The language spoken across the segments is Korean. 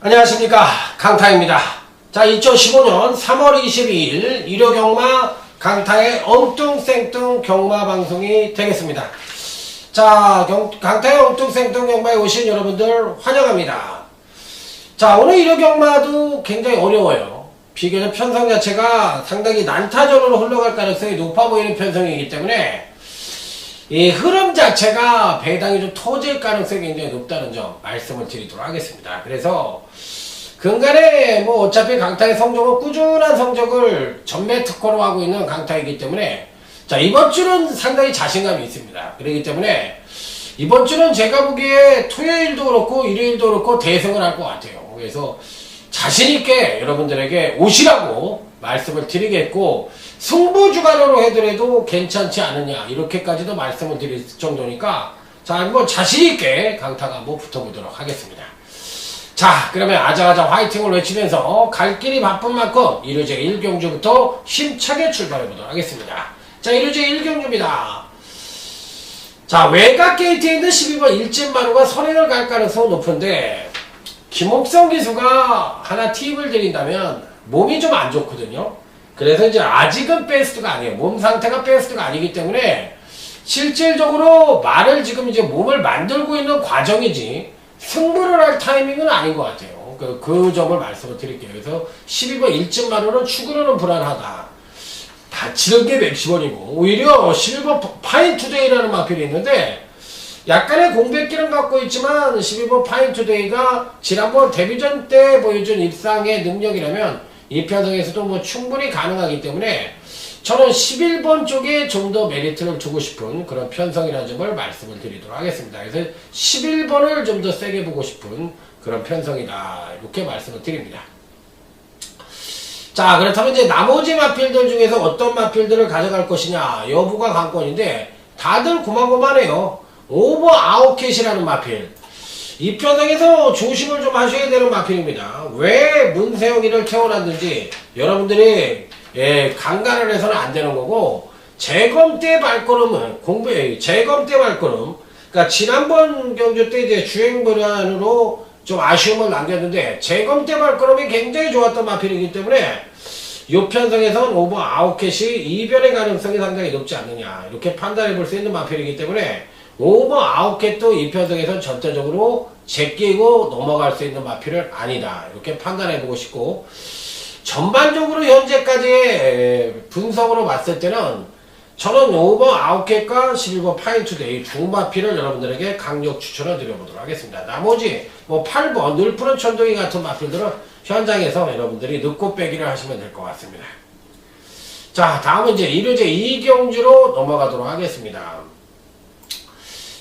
안녕하십니까, 강타입니다. 자, 2015년 3월 22일 일요경마 강타의 엉뚱생뚱 경마 방송이 되겠습니다. 자, 강타의 엉뚱생뚱 경마에 오신 여러분들 환영합니다. 자, 오늘 일요경마도 굉장히 어려워요. 비교적 편성 자체가 상당히 난타전으로 흘러갈 가능성이 높아 보이는 편성이기 때문에 이 흐름 자체가 배당이 좀 터질 가능성이 굉장히 높다는 점 말씀을 드리도록 하겠습니다. 그래서 근간에 뭐 어차피 강타의 성적은 꾸준한 성적을 전매 특허로 하고 있는 강타이기 때문에 자, 이번 주는 상당히 자신감이 있습니다. 그렇기 때문에 이번 주는 제가 보기에 토요일도 그렇고 일요일도 그렇고 대승을 할 것 같아요. 그래서 자신있게 여러분들에게 오시라고 말씀을 드리겠고, 승부주간으로 해더라도 괜찮지 않느냐 이렇게까지도 말씀을 드릴 정도니까 자, 한번 자신있게 강타가 한번 붙어보도록 하겠습니다. 자, 그러면 아자아자 화이팅을 외치면서 갈 길이 바쁜 만큼 일요제 1경주부터 힘차게 출발해보도록 하겠습니다. 자, 일요제 1경주입니다. 자, 외곽 게이트에 있는 12번 일진만우가 선행을 갈 가능성은 높은데 김옥성 기수가 하나 팁을 드린다면 몸이 좀 안 좋거든요. 그래서 이제 아직은 베스트가 아니에요. 몸 상태가 베스트가 아니기 때문에 실질적으로 말을 지금 이제 몸을 만들고 있는 과정이지 승부를 할 타이밍은 아닌 것 같아요. 그 점을 말씀을 드릴게요. 그래서 12번 일진만우는 축으로는 불안하다. 다치는 게 맥시멈이고 오히려 11번 파인투데이라는 마필이 있는데 약간의 공백기는 갖고 있지만 12번 파인투데이가 지난번 데뷔전 때 보여준 입상의 능력이라면 이 편성에서도 뭐 충분히 가능하기 때문에 저는 11번 쪽에 좀 더 메리트를 두고 싶은 그런 편성이라는 점을 말씀을 드리도록 하겠습니다. 그래서 11번을 좀 더 세게 보고 싶은 그런 편성이다. 이렇게 말씀을 드립니다. 자, 그렇다면 이제 나머지 마필들 중에서 어떤 마필들을 가져갈 것이냐 여부가 관건인데 다들 고만고만해요. 오버 아웃캣이라는 마필. 이 편성에서 조심을 좀 하셔야 되는 마필입니다. 왜 문세영이를 태워놨는지 여러분들이 강간을 해서는 안 되는 거고, 재검 때 발걸음은 재검 때 발걸음, 그러니까 지난번 경주 때 이제 주행 불안으로 좀 아쉬움을 남겼는데 재검 때 발걸음이 굉장히 좋았던 마필이기 때문에 이 편성에서는 오버 아웃캣이 이변의 가능성이 상당히 높지 않느냐 이렇게 판단해 볼 수 있는 마필이기 때문에 오버 아웃캣도 이 편성에서는 전체적으로 제끼고 넘어갈 수 있는 마필은 아니다 이렇게 판단해 보고 싶고, 전반적으로 현재까지의 분석으로 봤을 때는 저는 오버 아웃캣과 11번 파인투데이 두 마필을 여러분들에게 강력 추천을 드려보도록 하겠습니다. 나머지 뭐 8번 늘푸른 천둥이 같은 마필들은 현장에서 여러분들이 넣고 빼기를 하시면 될 것 같습니다. 자, 다음은 이제 일요제 2경주로 넘어가도록 하겠습니다.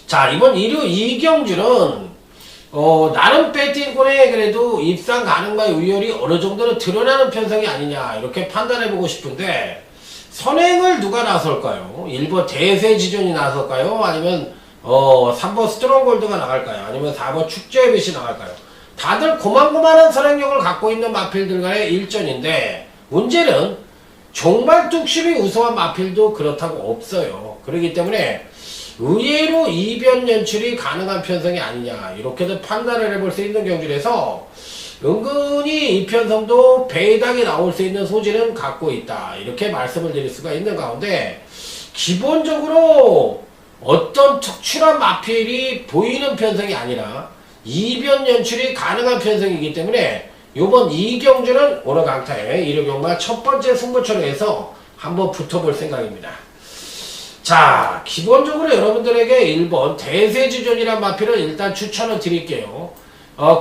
자, 이번 일요 2경주는 나름 배팅권에 그래도 입상 가능성의 우열이 어느 정도는 드러나는 편성이 아니냐 이렇게 판단해보고 싶은데, 선행을 누가 나설까요? 1번 대세지존이 나설까요? 아니면 3번 스트롱골드가 나갈까요? 아니면 4번 축제의빛이 나갈까요? 다들 고만고만한 선행력을 갖고 있는 마필들과의 일전인데 문제는 정말 뚝심이 우수한 마필도 그렇다고 없어요. 그렇기 때문에 의외로 이변 연출이 가능한 편성이 아니냐 이렇게도 판단을 해볼 수 있는 경주라서 은근히 이 편성도 배당이 나올 수 있는 소지는 갖고 있다 이렇게 말씀을 드릴 수가 있는 가운데, 기본적으로 어떤 특출한 마필이 보이는 편성이 아니라 이변 연출이 가능한 편성이기 때문에 요번 2경주는 오늘 강타의 일요경마 첫 번째 승부처로 해서 한번 붙어볼 생각입니다. 자, 기본적으로 여러분들에게 1번 대세지존이란 마필을 일단 추천을 드릴게요.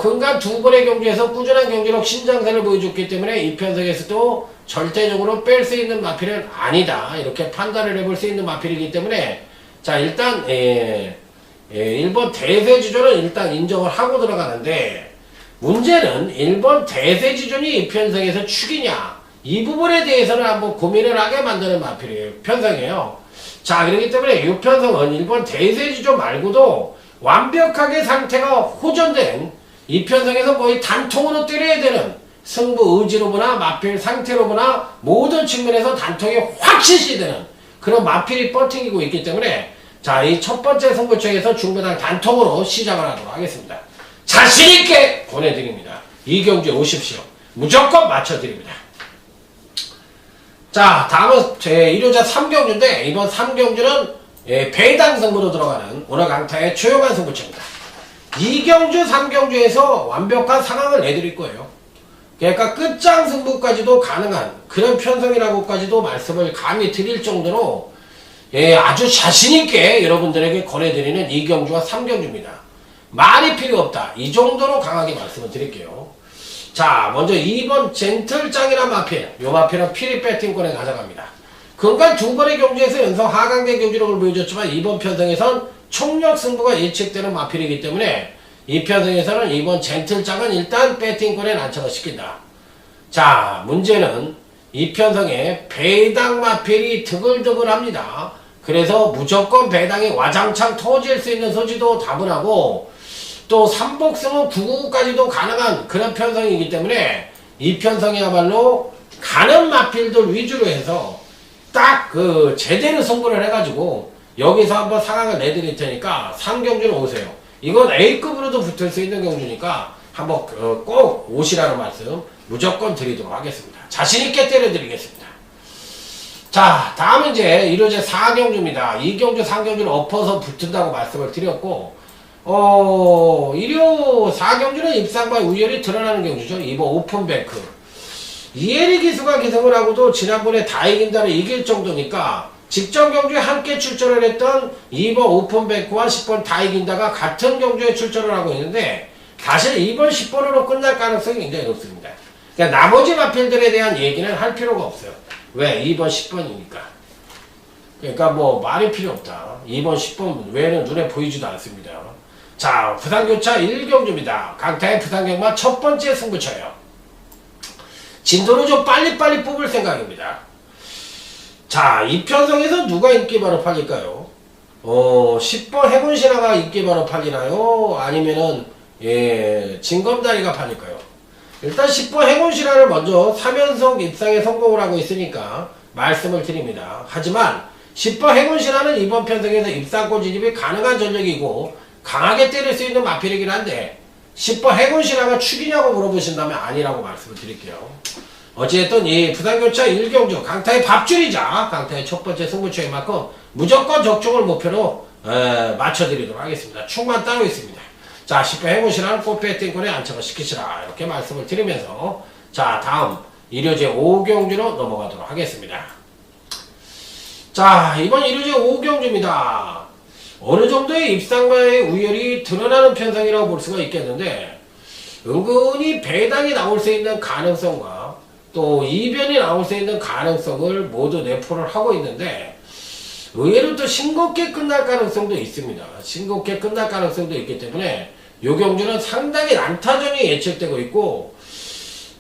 근간 두 번의 경주에서 꾸준한 경기력 신장세를 보여줬기 때문에 이 편성에서도 절대적으로 뺄 수 있는 마필은 아니다 이렇게 판단을 해볼 수 있는 마필이기 때문에 자, 일단 1번 대세지존은 일단 인정을 하고 들어가는데, 문제는 1번 대세지존이 이 편성에서 축이냐 이 부분에 대해서는 한번 고민을 하게 만드는 마필이에요. 편성이에요. 자, 그렇기 때문에 이 편성은 1번 대세지존 말고도 완벽하게 상태가 호전된 이 편성에서 거의 단통으로 때려야 되는 승부 의지로 보나 마필 상태로 보나 모든 측면에서 단통이 확 실시되는 그런 마필이 버팅기고 있기 때문에 자, 이 첫 번째 승부처에서 중배당 단통으로 시작을 하도록 하겠습니다. 자신있게 보내드립니다. 이경주에 오십시오. 무조건 맞춰드립니다. 자, 다음은 제 1호자 3경주인데 이번 3경주는 배당 승부로 들어가는 오늘 강타의 조용한 승부처입니다. 2경주, 3경주에서 완벽한 상황을 내드릴 거예요. 그러니까 끝장 승부까지도 가능한 그런 편성이라고까지도 말씀을 감히 드릴 정도로 아주 자신있게 여러분들에게 권해드리는 2경주와 3경주입니다. 말이 필요 없다. 이 정도로 강하게 말씀을 드릴게요. 자, 먼저 2번 젠틀짱이란 마필. 요 마필은 피리 배팅권에 가져갑니다. 그간 두 번의 경주에서 연속 하강대 경주력을 보여줬지만 이번 편성에선 총력 승부가 예측되는 마필이기 때문에 이 편성에서는 이번 젠틀짱은 일단 배팅권에 난처를 시킨다. 자, 문제는 이 편성에 배당 마필이 드글드글합니다. 그래서 무조건 배당이 와장창 터질 수 있는 소지도 다분하고 또 삼복승은 999까지도 가능한 그런 편성이기 때문에 이 편성이야말로 가는 마필들 위주로 해서 딱 그 제대로 승부를 해가지고 여기서 한번 상황을 내드릴 테니까 3경주는 오세요. 이건 A급으로도 붙을 수 있는 경주니까 한번 꼭 오시라는 말씀 무조건 드리도록 하겠습니다. 자신있게 때려드리겠습니다. 자, 다음은 이제 1호제 4경주입니다. 2경주, 3경주를 엎어서 붙은다고 말씀을 드렸고 1호 4경주는 입상과 우열이 드러나는 경주죠. 이번 오픈뱅크. 이혜리 기수가 기승을 하고도 지난번에 다 이긴다를 이길 정도니까 직전 경주에 함께 출전을 했던 2번 오픈뱅크와 10번 다 이긴다가 같은 경주에 출전을 하고 있는데 사실 2번 10번으로 끝날 가능성이 굉장히 높습니다. 그러니까 나머지 마필들에 대한 얘기는 할 필요가 없어요. 왜? 2번 10번이니까. 그러니까 뭐 말이 필요 없다. 2번 10번 외에는 눈에 보이지도 않습니다. 자, 부산교차 1경주입니다. 강타의 부산경마 첫 번째 승부처예요. 진도를 좀 빨리빨리 뽑을 생각입니다. 자, 이 편성에서 누가 인기 바로 팔릴까요? 10번 해군신화가 인기 바로 팔리나요? 아니면은 진검다리가 팔릴까요? 일단 10번 해군신화를 먼저 3연속 입상에 성공을 하고 있으니까 말씀을 드립니다. 하지만 10번 해군신화는 이번 편성에서 입상권 진입이 가능한 전력이고 강하게 때릴 수 있는 마필이긴 한데 10번 해군신화가 축이냐고 물어보신다면 아니라고 말씀을 드릴게요. 어찌됐든 이 부산교차 1경주 강타의 밥줄이자 강타의 첫 번째 승부처인 만큼 무조건 적중을 목표로 맞춰드리도록 하겠습니다. 충만 따로 있습니다. 자, 10번 해군신화는 꽃배팅권에 안착을 시키시라 이렇게 말씀을 드리면서 자, 다음 1호제 5경주로 넘어가도록 하겠습니다. 자, 이번 1호제 5경주입니다. 어느 정도의 입상과의 우열이 드러나는 편성이라고 볼 수가 있겠는데 은근히 배당이 나올 수 있는 가능성과 또 이변이 나올 수 있는 가능성을 모두 내포를 하고 있는데 의외로 또 싱겁게 끝날 가능성도 있습니다. 싱겁게 끝날 가능성도 있기 때문에 이 경주는 상당히 난타전이 예측되고 있고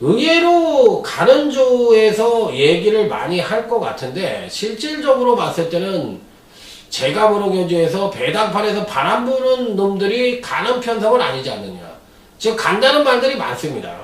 의외로 가는 조에서 얘기를 많이 할 것 같은데 실질적으로 봤을 때는 제가 보는 경주에서 배당판에서 바람 부는 놈들이 가는 편성은 아니지 않느냐. 지금 간다는 말들이 많습니다.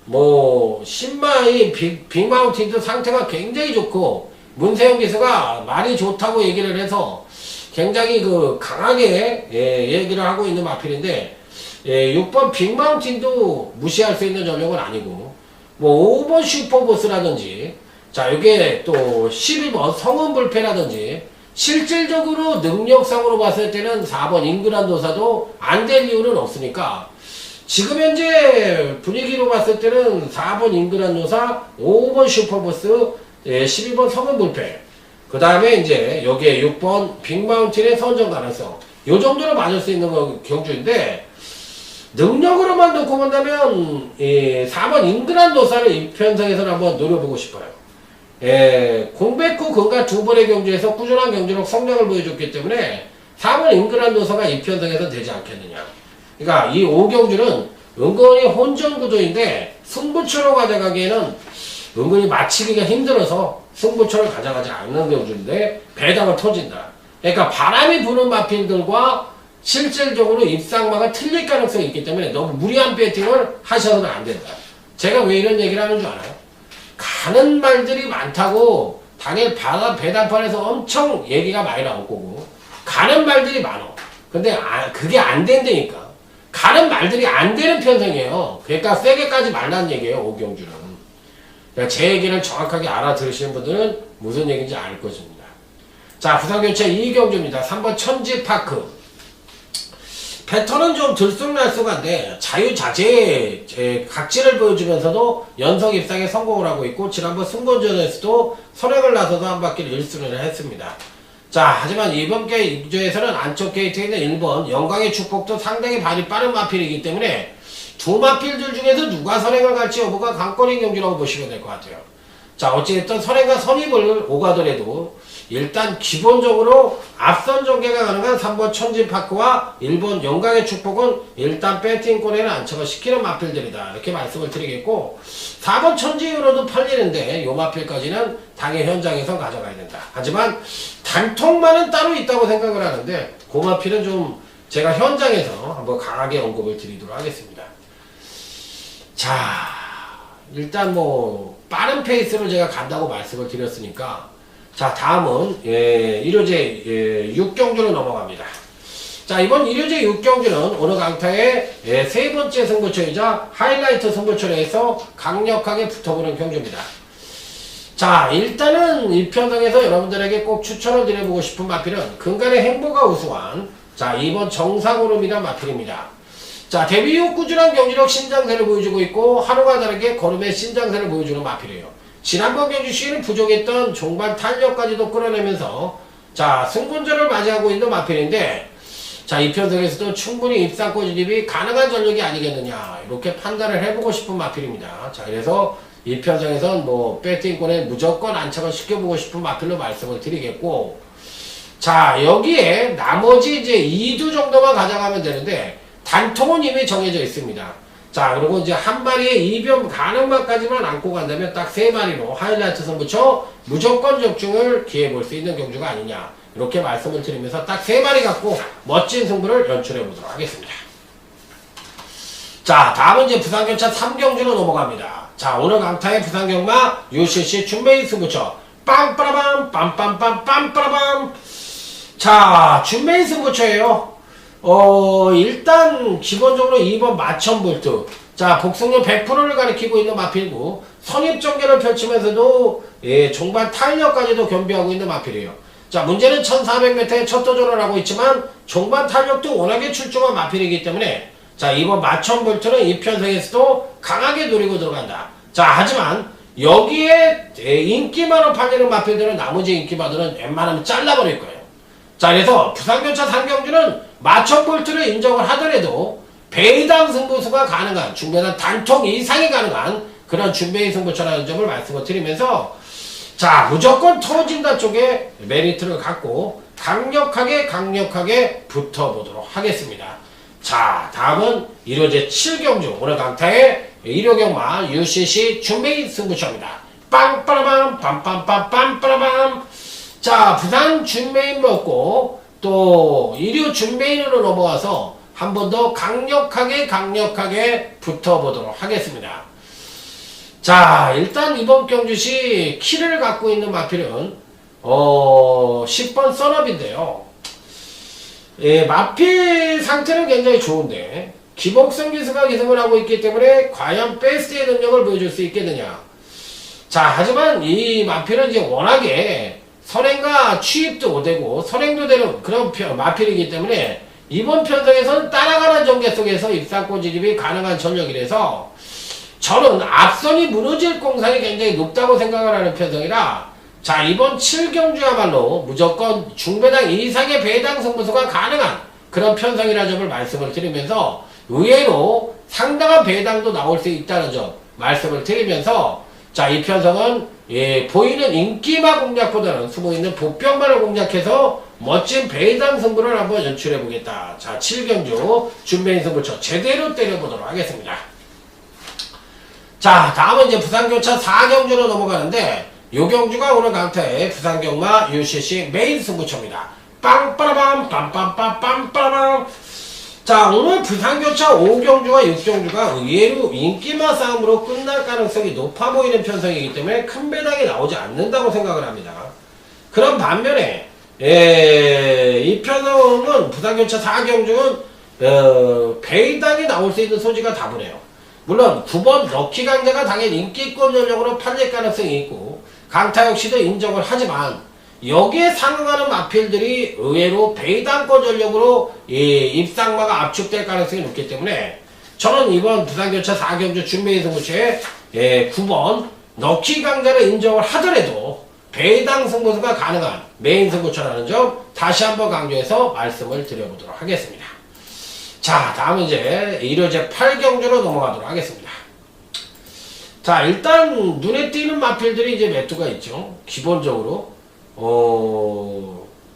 뭐 신마의 빅마운틴도 상태가 굉장히 좋고 문세영 기수가 말이 좋다고 얘기를 해서 굉장히 강하게 얘기를 하고 있는 마필인데 6번 빅마운틴도 무시할 수 있는 전력은 아니고 뭐 5번 슈퍼보스라든지 자 요게 또 12번 성은불패라든지 실질적으로 능력상으로 봤을 때는 4번 잉그란도사도 안 될 이유는 없으니까 지금 현재 분위기로 봤을 때는 4번 잉그란도사, 5번 슈퍼보스, 12번 성은불패 그 다음에 이제 여기에 6번 빅마운틴의 선정 가능성 요 정도로 맞을 수 있는 경주인데 능력으로만 놓고 본다면 4번 잉그란도사를 이 편성에서는 한번 노려보고 싶어요. 공백 후 근간 두 번의 경주에서 꾸준한 경주력 성장을 보여줬기 때문에 4번 잉그란도사가 이 편성에서 되지 않겠느냐. 그러니까 이 5경주는 은근히 혼전 구도인데 승부처로 가져가기에는 은근히 맞히기가 힘들어서 승부처를 가져가지 않는 경주인데 배당을 터진다. 그러니까 바람이 부는 마필들과 실질적으로 입상마가 틀릴 가능성이 있기 때문에 너무 무리한 배팅을 하셔서는 안 된다. 제가 왜 이런 얘기를 하는 줄 알아요? 가는 말들이 많다고 당일 배당판에서 엄청 얘기가 많이 나올 거고 가는 말들이 많어. 근데 그게 안 된다니까. 가는 말들이 안 되는 편성이에요. 그러니까 세게까지 말라는 얘기예요, 오경주는. 그러니까 제 얘기를 정확하게 알아들으시는 분들은 무슨 얘기인지 알 것입니다. 자, 부산교체 이경주입니다. 3번 천지파크. 패턴은 좀 들쑥날쑥한데 자유자재의 각질을 보여주면서도 연속 입상에 성공을 하고 있고, 지난번 승본전에서도 선행을 나서서 한 바퀴를 1순위를 했습니다. 자, 하지만 이번 게임조에서는 안쪽 게이트에 있는 1번 영광의 축복도 상당히 발이 빠른 마필이기 때문에 두 마필들 중에서 누가 선행을 갈지 여부가 관건인 경기라고 보시면 될 것 같아요. 자, 어찌됐든 선행과 선입을 오가더라도 일단 기본적으로 앞선 전개가 가능한 3번 천지파크와 1번 영광의 축복은 일단 배팅권에는 안착을 시키는 마필들이다, 이렇게 말씀을 드리겠고, 4번 천지유로도 팔리는데 요 마필까지는 당의 현장에서 가져가야 된다. 하지만 단통만은 따로 있다고 생각을 하는데 그 마필은 좀 제가 현장에서 한번 강하게 언급을 드리도록 하겠습니다. 자, 일단 뭐 빠른 페이스로 제가 간다고 말씀을 드렸으니까, 자, 다음은 일요제 6경주로 넘어갑니다. 자, 이번 일요제 6경주는 오늘 강타의 세 번째 승부처이자 하이라이트 승부처에서 강력하게 붙어보는 경주입니다. 자, 일단은 이 편성에서 여러분들에게 꼭 추천을 드려보고 싶은 마필은 근간의 행보가 우수한, 자, 2번 정상오름이란 마필입니다. 자, 데뷔 후 꾸준한 경기력 신장세를 보여주고 있고, 하루가 다르게 걸음의 신장세를 보여주는 마필이에요. 지난번 경주 시에는 부족했던 종반 탄력까지도 끌어내면서, 자, 승분전을 맞이하고 있는 마필인데, 자, 이 편성에서도 충분히 입상권 진입이 가능한 전력이 아니겠느냐, 이렇게 판단을 해보고 싶은 마필입니다. 자, 그래서 이 편성에선 뭐 배팅권에 무조건 안착을 시켜보고 싶은 마필로 말씀을 드리겠고, 자, 여기에 나머지 이제 2두 정도만 가져가면 되는데 단통은 이미 정해져 있습니다. 자, 그리고 이제 한 마리의 이변 가능만까지만 안고 간다면 딱 3마리로 하이라이트 선부처 무조건 적중을 기해볼 수 있는 경주가 아니냐, 이렇게 말씀을 드리면서 딱 3마리 갖고 멋진 승부를 연출해 보도록 하겠습니다. 자, 다음은 이제 부산경차 3경주로 넘어갑니다. 자, 오늘 강타의 부산경마 UCC 준메인 승부처 빰빠라밤 빰빰빰 빰빠라밤. 자, 준메인 승부처예요. 일단 기본적으로 2번 마천볼트. 자, 복승률 100%를 가리키고 있는 마필고, 선입전개를 펼치면서도 종반 탄력까지도 겸비하고 있는 마필이에요. 자, 문제는 1400m에 첫 도전을 하고 있지만 종반 탄력도 워낙에 출중한 마필이기 때문에, 자, 2번 마천볼트는 이 편성에서도 강하게 노리고 들어간다. 자, 하지만 여기에 인기만으로 팔리는 마필들은 나머지 인기마들은 웬만하면 잘라버릴 거예요. 자, 그래서 부산경차 3경주는 마천볼트를 인정을 하더라도 배당 승부수가 가능한, 중배당 단통 이상이 가능한 그런 준배인 승부처라는 점을 말씀을 드리면서, 자, 무조건 터진다 쪽에 메리트를 갖고 강력하게 붙어보도록 하겠습니다. 자, 다음은 일요제 7경주 오늘 강타의 일요경마 UCC 준배인 승부처입니다. 빵빠라밤 빰빰빰 빰빠라밤. 자, 부산 준메인 먹고 또 일요 준메인으로 넘어가서 한 번 더 강력하게 붙어보도록 하겠습니다. 자, 일단 이번 경주시 키를 갖고 있는 마필은 10번 썬업인데요. 마필 상태는 굉장히 좋은데 기복성 기수가 기승을 하고 있기 때문에 과연 베스트의 능력을 보여줄 수 있겠느냐. 자, 하지만 이 마필은 이제 워낙에 선행과 취입도 못되고 선행도 되는 그런 마필이기 때문에 이번 편성에서는 따라가는 전개 속에서 입상권 진입이 가능한 전력이라서 저는 앞선이 무너질 공산이 굉장히 높다고 생각을 하는 편성이라, 자, 이번 7경주야말로 무조건 중배당 이상의 배당 승부수가 가능한 그런 편성이라는 점을 말씀을 드리면서 의외로 상당한 배당도 나올 수 있다는 점 말씀을 드리면서, 자, 이 편성은 보이는 인기마 공략보다는 숨어있는 복병만을 공략해서 멋진 배당 승부를 한번 연출해 보겠다. 자, 7경주 준배인 승부처 제대로 때려보도록 하겠습니다. 자, 다음은 이제 부산교차 4경주로 넘어가는데, 요 경주가 오늘 강타의 부산경마 UCC 메인 승부처입니다. 빵빠라밤 빰빰빰 빰빠라밤. 자, 오늘 부산교차 5경주와 6경주가 의외로 인기마 싸움으로 끝날 가능성이 높아 보이는 편성이기 때문에 큰 배당이 나오지 않는다고 생각을 합니다. 그런 반면에 이 편성은 부산교차 4경주는 배당이 나올 수 있는 소지가 다분해요. 물론 9번 럭키 강자가 당연히 인기권 전력으로 팔릴 가능성이 있고 강타 역시도 인정을 하지만 여기에 상응하는 마필들이 의외로 배당권 전력으로 입상마가 압축될 가능성이 높기 때문에 저는 이번 부산교차 4경주 준비의 승부처에 9번 럭키 강자를 인정을 하더라도 배당 승부수가 가능한 메인 승부처라는 점 다시 한번 강조해서 말씀을 드려보도록 하겠습니다. 자, 다음은 이제 1호제 8경주로 넘어가도록 하겠습니다. 자, 일단 눈에 띄는 마필들이 이제 몇 두가 있죠. 기본적으로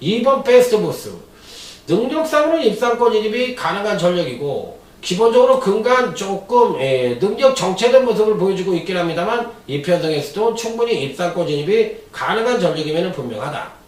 2번 베스트보스 능력상으로는 입상권 진입이 가능한 전력이고 기본적으로 근간 조금 능력 정체된 모습을 보여주고 있긴 합니다만 이 편성에서도 충분히 입상권 진입이 가능한 전력이면 분명하다.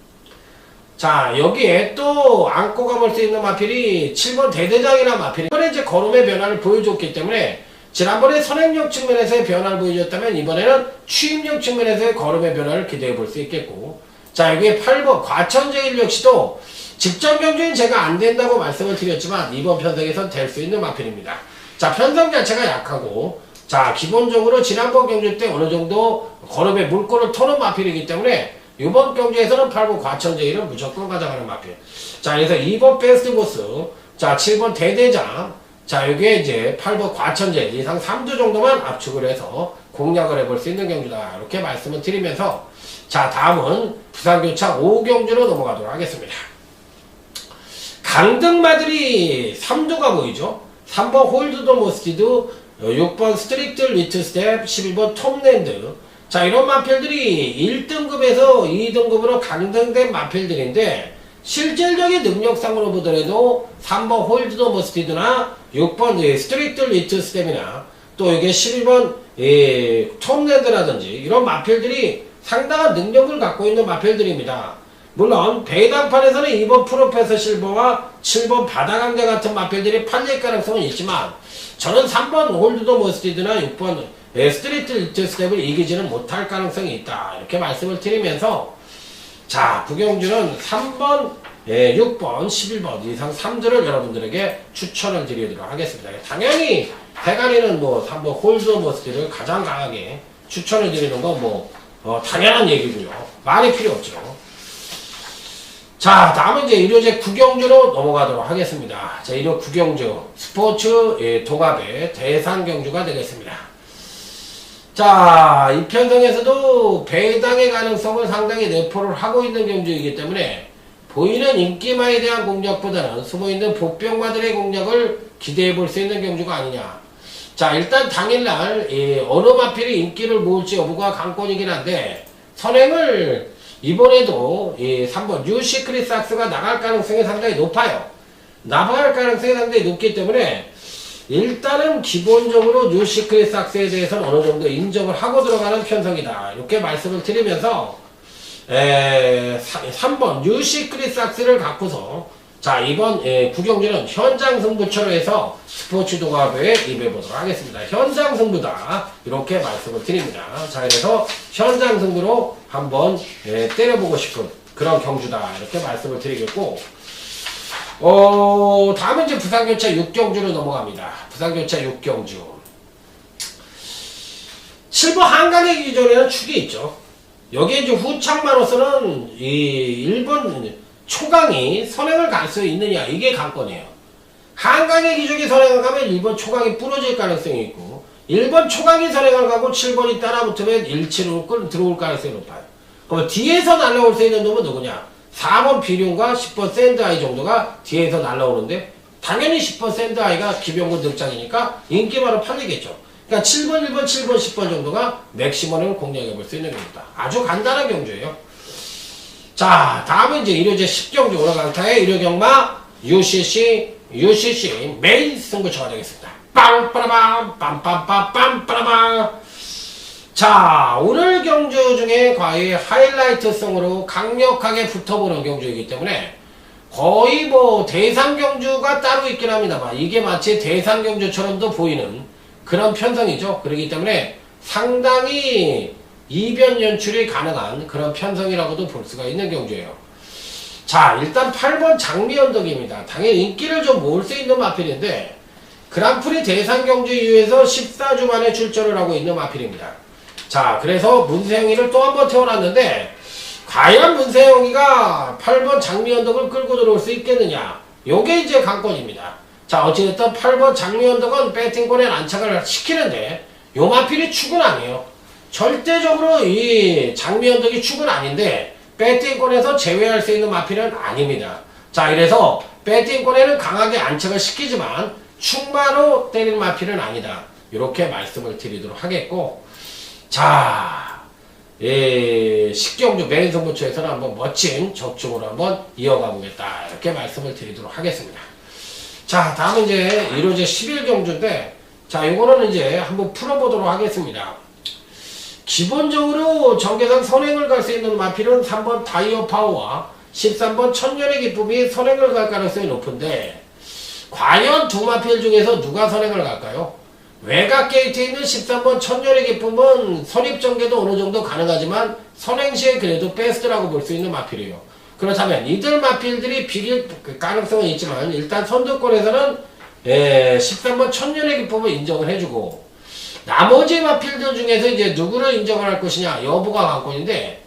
자, 여기에 또 안고 가볼 수 있는 마필이 7번 대대장이라는 마필이 이번에 이제 걸음의 변화를 보여줬기 때문에 지난번에 선행력 측면에서의 변화를 보여줬다면 이번에는 추임력 측면에서의 걸음의 변화를 기대해 볼 수 있겠고, 자, 여기에 8번 과천제일 역시도 직전 경주엔 제가 안 된다고 말씀을 드렸지만 이번 편성에선 될 수 있는 마필입니다. 자, 편성 자체가 약하고, 자, 기본적으로 지난번 경주 때 어느 정도 걸음의 물꼬를 터는 마필이기 때문에 이번 경주에서는 8번 과천제일은 무조건 가져가는 마필. 자, 그래서 2번 베스트보스, 자, 7번 대대장, 자, 여기에 이제 8번 과천제일 이상 3주 정도만 압축을 해서 공략을 해볼 수 있는 경주다. 이렇게 말씀을 드리면서, 자, 다음은 부산교차 5경주로 넘어가도록 하겠습니다. 강등마들이 3두가 보이죠? 3번 홀드 더 모스티드, 6번 스트릭트 리트 스텝, 11번 톱랜드. 자, 이런 마필들이 1등급에서 2등급으로 강등된 마필들인데 실질적인 능력상으로 보더라도 3번 홀드 더 모스티드나 6번 스트릭트 리트 스텝이나 또 이게 11번 톱랜드라든지 이런 마필들이 상당한 능력을 갖고 있는 마필들입니다. 물론 배당판에서는 2번 프로페서 실버와 7번 바다강자 같은 마필들이 팔릴 가능성은 있지만 저는 3번 홀드 더 모스티드나 6번 스트리트 리트 스텝을 이기지는 못할 가능성이 있다. 이렇게 말씀을 드리면서 자, 부경주는 3번, 6번, 11번 이상 3주를 여러분들에게 추천을 드리도록 하겠습니다. 당연히 대가리는 뭐 3번 홀드 더 모스티드를 가장 강하게 추천을 드리는 건 뭐 당연한 얘기고요. 말이 필요 없죠. 자, 다음은 이제 1호제 9경주로 넘어가도록 하겠습니다. 자, 1호 9경주 스포츠 동합의 대상경주가 되겠습니다. 자, 이 편성에서도 배당의 가능성을 상당히 내포를 하고 있는 경주이기 때문에 보이는 인기마에 대한 공략보다는 숨어있는 복병마들의 공략을 기대해 볼 수 있는 경주가 아니냐. 자, 일단 당일날 어느 마필이 인기를 모을지 여부가 관건이긴 한데 선행을 이번에도 3번 뉴 시크릿 삭스가 나갈 가능성이 상당히 높아요. 나갈 가능성이 상당히 높기 때문에 일단은 기본적으로 뉴 시크릿 삭스에 대해서는 어느 정도 인정을 하고 들어가는 편성이다. 이렇게 말씀을 드리면서 3번 뉴 시크릿 삭스를 갖고서 자, 이번 9경주는 현장 승부처로 해서 스포츠 동합에 임해보도록 하겠습니다. 현장 승부다. 이렇게 말씀을 드립니다. 자, 그래서 현장 승부로 한번 때려보고 싶은 그런 경주다. 이렇게 말씀을 드리겠고, 다음은 이제 부산교차 6경주로 넘어갑니다. 부산교차 6경주. 7번 한강의 기존에는 축이 있죠. 여기에 이제 후창마로서는 이 1번 초강이 선행을 갈 수 있느냐, 이게 관건이에요. 한강의 기족이 선행을 가면 1번 초강이 부러질 가능성이 있고 1번 초강이 선행을 가고 7번이 따라붙으면 1치로 들어올 가능성이 높아요. 그럼 뒤에서 날라올 수 있는 놈은 누구냐? 4번 비룡과 10번 샌드아이 정도가 뒤에서 날라오는데 당연히 10번 샌드아이가 기병군 등장이니까 인기만은 팔리겠죠. 그러니까 7번, 1번, 7번, 10번 정도가 맥시멈을 공략해 볼 수 있는 경우다. 아주 간단한 경주예요. 자, 다음은 이제 1호제 10경주 오라강타의 1호 경마 UCC 메인 승부처가 되겠습니다. 빵빠라밤 빰빰빰빰빠라밤. 자, 오늘 경주 중에 거의 하이라이트성으로 강력하게 붙어보는 경주이기 때문에 거의 뭐 대상 경주가 따로 있긴 합니다만 이게 마치 대상 경주처럼도 보이는 그런 편성이죠. 그렇기 때문에 상당히 이변 연출이 가능한 그런 편성이라고도 볼 수가 있는 경주예요. 자, 일단 8번 장미언덕입니다. 당연히 인기를 좀 모을 수 있는 마필인데 그랑프리 대상 경주 이후에서 14주 만에 출전을 하고 있는 마필입니다. 자, 그래서 문세영이를 또 한 번 태워놨는데 과연 문세영이가 8번 장미언덕을 끌고 들어올 수 있겠느냐, 요게 이제 관건입니다. 자, 어찌됐든 8번 장미언덕은 배팅권에 안착을 시키는데 요 마필이 축은 아니에요. 절대적으로 이 장미언덕이 축은 아닌데 배팅권에서 제외할 수 있는 마필은 아닙니다. 자, 그래서 배팅권에는 강하게 안착을 시키지만 축마로 때리는 마필은 아니다, 이렇게 말씀을 드리도록 하겠고, 자, 식경주 메인승부처에서는 한번 멋진 적중으로 한번 이어가 보겠다, 이렇게 말씀을 드리도록 하겠습니다. 자, 다음은 이제 1호제 11경주인데, 자, 요거는 이제 한번 풀어보도록 하겠습니다. 기본적으로 정계상 선행을 갈 수 있는 마필은 3번 다이어 파워와 13번 천년의 기쁨이 선행을 갈 가능성이 높은데, 과연 두 마필 중에서 누가 선행을 갈까요? 외곽 게이트에 있는 13번 천년의 기쁨은 선입전개도 어느 정도 가능하지만 선행시에 그래도 베스트라고 볼 수 있는 마필이에요. 그렇다면 이들 마필들이 비길 가능성은 있지만 일단 선두권에서는 13번 천년의 기쁨을 인정을 해주고, 나머지 마필들 중에서 이제 누구를 인정을 할 것이냐 여부가 관건인데,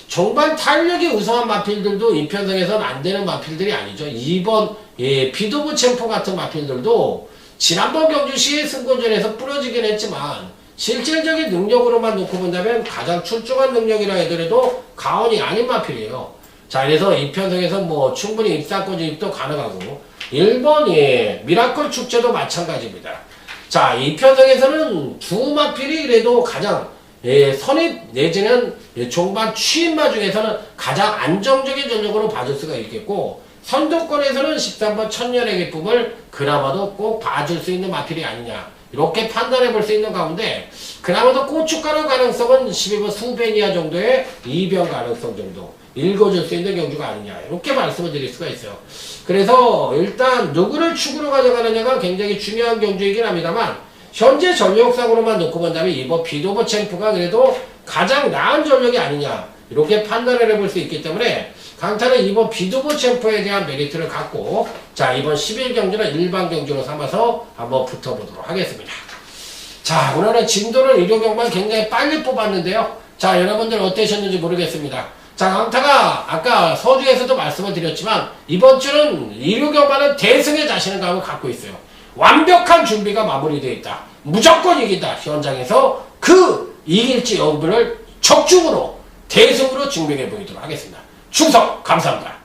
종반 탄력이 우수한 마필들도 이 편성에서는 안 되는 마필들이 아니죠. 2번 비도브 챔프 같은 마필들도 지난번 경주시 승권전에서 부러지긴 했지만 실질적인 능력으로만 놓고 본다면 가장 출중한 능력이라 하더라도 가언이 아닌 마필이에요. 자, 그래서 이 편성에서 뭐 충분히 입상권 진입도 가능하고 1번 미라클 축제도 마찬가지입니다. 자, 이 편성에서는 두 마필이 그래도 가장 선입 내지는 종반 취임마 중에서는 가장 안정적인 전력으로 봐줄 수가 있겠고, 선두권에서는 13번 천년의 기쁨을 그나마도 꼭 봐줄 수 있는 마필이 아니냐, 이렇게 판단해 볼 수 있는 가운데 그나마도 고춧가루 가능성은 12번 수베니아 정도의 이변 가능성 정도 읽어줄 수 있는 경주가 아니냐, 이렇게 말씀을 드릴 수가 있어요. 그래서 일단 누구를 축으로 가져가느냐가 굉장히 중요한 경주이긴 합니다만, 현재 전력상으로만 놓고 본다면 이번 비도버 챔프가 그래도 가장 나은 전력이 아니냐, 이렇게 판단을 해볼 수 있기 때문에 강타는 이번 비도버 챔프에 대한 메리트를 갖고, 자, 이번 11경주는 일반 경주로 삼아서 한번 붙어보도록 하겠습니다. 자, 오늘은 진도를 일요경만 굉장히 빨리 뽑았는데요. 자, 여러분들 어떠셨는지 모르겠습니다. 자, 강타가 아까 서두에서도 말씀을 드렸지만 이번 주는 일요경만은 대승의 자신감을 갖고 있어요. 완벽한 준비가 마무리되어 있다, 무조건 이긴다, 현장에서 그 이길지 여부를 적중으로 대승으로 증명해 보이도록 하겠습니다. 충성 감사합니다.